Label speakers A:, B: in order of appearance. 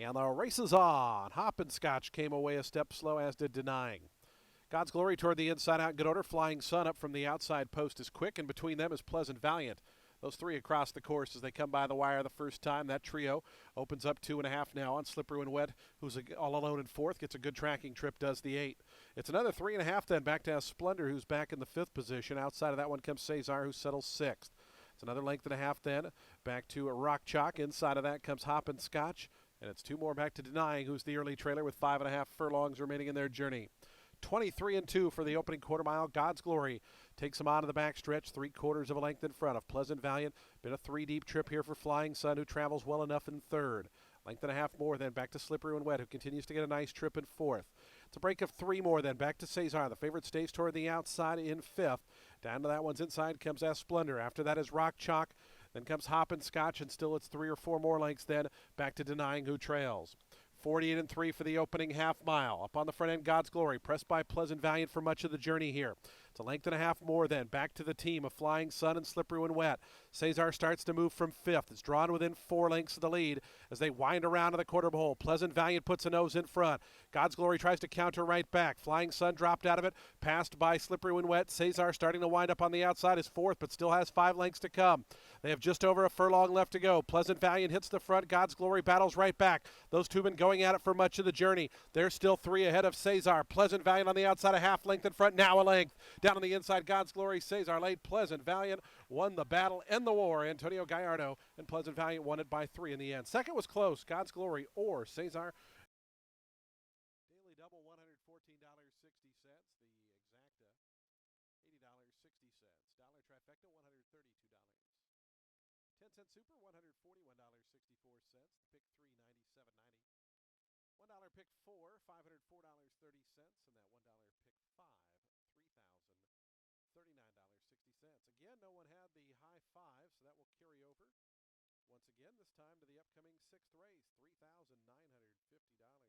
A: And the race is on. Hoppencotch came away a step slow, as did Denying. God's Glory toward the inside out in good order. Flying Sun up from the outside post is quick, and between them is Pleasant Valiant. Those three across the course as they come by the wire the first time. That trio opens up 2.5 now on Slippery When Wet, who's all alone in fourth. Gets a good tracking trip, does the 8. It's another 3.5 then back to Splendor, who's back in the 5th position. Outside of that one comes Cesar, who settles 6th. It's another length and a half then back to Rock Chalk. Inside of that comes Hoppencotch. And it's 2 more back to Denying, who's the early trailer with 5.5 furlongs remaining in their journey. 23-2 for the opening quarter mile. God's Glory takes him on to the backstretch, 3/4 of a length in front of Pleasant Valiant. Been a 3-deep trip here for Flying Sun, who travels well enough in third. Length and a half more then back to Slippery When Wet, who continues to get a nice trip in fourth. It's a break of 3 more then back to Cesar. The favorite stays toward the outside in fifth. Down to that one's inside comes Splendor. After that is Rock Chalk. Then comes Hoppencotch, and still it's 3 or 4 more lengths then back to Denying, who trails. 48-3 for the opening half mile. Up on the front end, God's Glory, pressed by Pleasant Valiant for much of the journey here. It's a length and a half more then. Back to the team of Flying Sun and Slippery When Wet. Cesar starts to move from 5th. It's drawn within 4 lengths of the lead as they wind around to the quarter hole. Pleasant Valiant puts a nose in front. God's Glory tries to counter right back. Flying Sun dropped out of it, passed by Slippery When Wet. Cesar starting to wind up on the outside is 4th, but still has 5 lengths to come. They have just over a furlong left to go. Pleasant Valiant hits the front. God's Glory battles right back. Those two have been going at it for much of the journey. They're still 3 ahead of Cesar. Pleasant Valiant on the outside, a half length in front, now a length. Down on the inside, God's Glory, Cesar late. Pleasant Valiant won the battle and the war. Antonio Gallardo and Pleasant Valiant won it by 3 in the end. Second was close, God's Glory or Cesar. Daily double, $114.60. The exacta, $80.60. Dollar trifecta, $132. 10-cent super, $141.64. The pick 3, $97.90. $1 pick 4, $504.30. And that $1 pick 5, $3,039.60. Again, no one had the high 5, so that will carry over. Once again, this time to the upcoming 6th race, $3,950.